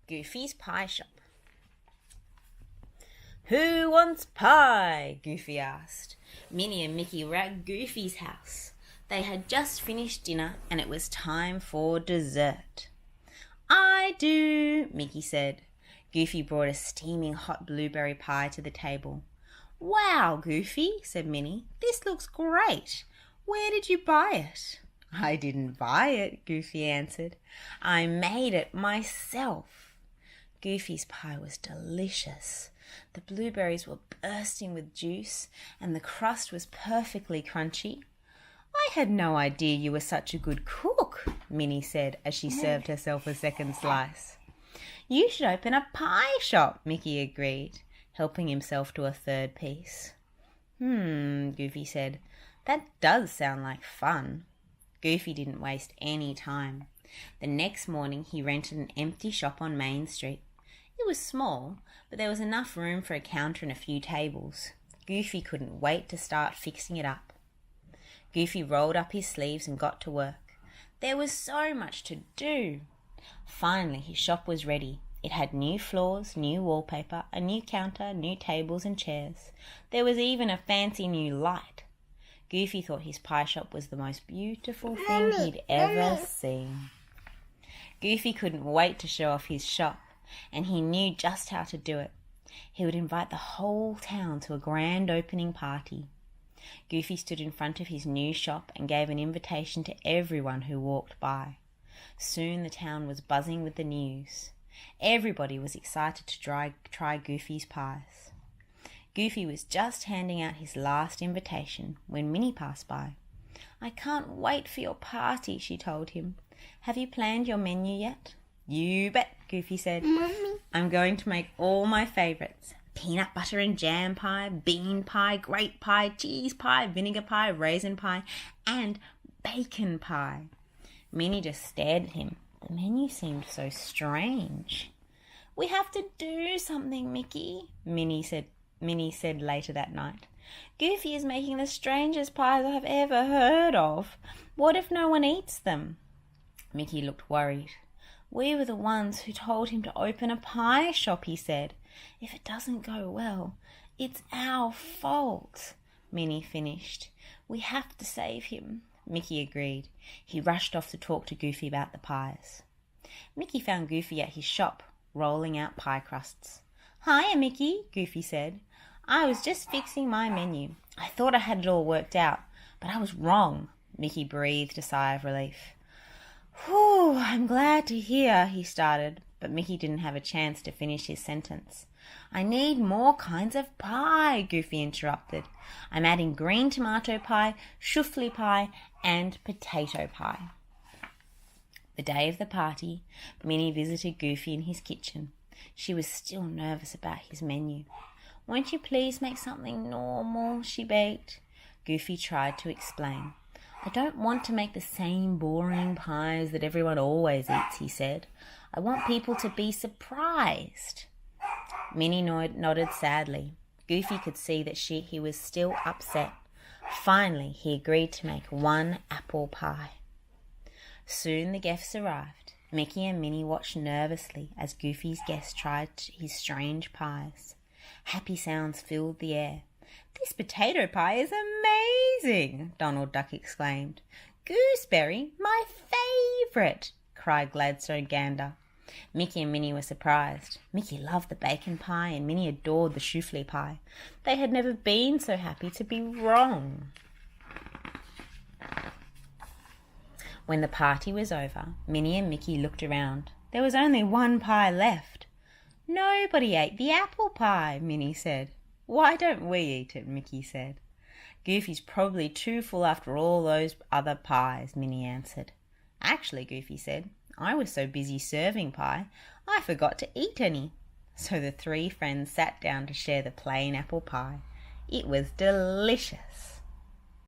Goofy's Pie Shop. "Who wants pie?" Goofy asked. Minnie and Mickey were at Goofy's house. They had just finished dinner and it was time for dessert. "I do," Mickey said. Goofy brought a steaming hot blueberry pie to the table. "Wow, Goofy," said Minnie, "this looks great. Where did you buy it?" "I didn't buy it," Goofy answered. "I made it myself." Goofy's pie was delicious. The blueberries were bursting with juice and the crust was perfectly crunchy. "I had no idea you were such a good cook," Minnie said as she served herself a second slice. "You should open a pie shop," Mickey agreed, helping himself to a third piece. Goofy said. "That does sound like fun." Goofy didn't waste any time. The next morning he rented an empty shop on Main Street. It was small, but there was enough room for a counter and a few tables. Goofy couldn't wait to start fixing it up. Goofy rolled up his sleeves and got to work. There was so much to do. Finally, his shop was ready. It had new floors, new wallpaper, a new counter, new tables and chairs. There was even a fancy new light. Goofy thought his pie shop was the most beautiful thing he'd ever seen. Goofy couldn't wait to show off his shop, and he knew just how to do it. He would invite the whole town to a grand opening party. Goofy stood in front of his new shop and gave an invitation to everyone who walked by. Soon the town was buzzing with the news. Everybody was excited to try Goofy's pies. Goofy was just handing out his last invitation when Minnie passed by. "I can't wait for your party," she told him. "Have you planned your menu yet?" "You bet," Goofy said. Mommy. "I'm going to make all my favourites. Peanut butter and jam pie, bean pie, grape pie, cheese pie, vinegar pie, raisin pie, and bacon pie." Minnie just stared at him. The menu seemed so strange. "We have to do something, Mickey," Minnie said later that night. "Goofy is making the strangest pies I've ever heard of. What if no one eats them?" Mickey looked worried. "We were the ones who told him to open a pie shop," he said. "If it doesn't go well, it's our fault." Minnie finished. "We have to save him," Mickey agreed. He rushed off to talk to Goofy about the pies. Mickey found Goofy at his shop, rolling out pie crusts. "Hiya, Mickey," Goofy said. "I was just fixing my menu. I thought I had it all worked out, but I was wrong." Mickey breathed a sigh of relief. "Whew, I'm glad to hear," he started, but Mickey didn't have a chance to finish his sentence. "I need more kinds of pie," Goofy interrupted. "I'm adding green tomato pie, souffle pie, and potato pie." The day of the party, Minnie visited Goofy in his kitchen. She was still nervous about his menu. "Won't you please make something normal?" she begged. Goofy tried to explain. "I don't want to make the same boring pies that everyone always eats," he said. "I want people to be surprised." Minnie nodded sadly. Goofy could see that he was still upset. Finally, he agreed to make one apple pie. Soon the guests arrived. Mickey and Minnie watched nervously as Goofy's guests tried his strange pies. Happy sounds filled the air. "This potato pie is amazing!" Donald Duck exclaimed. "Gooseberry, my favourite!" cried Gladstone Gander. Mickey and Minnie were surprised. Mickey loved the bacon pie and Minnie adored the souffle pie. They had never been so happy to be wrong. When the party was over, Minnie and Mickey looked around. There was only one pie left. "Nobody ate the apple pie," Minnie said. "Why don't we eat it?" Mickey said. "Goofy's probably too full after all those other pies," Minnie answered. "Actually," Goofy said, "I was so busy serving pie, I forgot to eat any." So the three friends sat down to share the plain apple pie. It was delicious.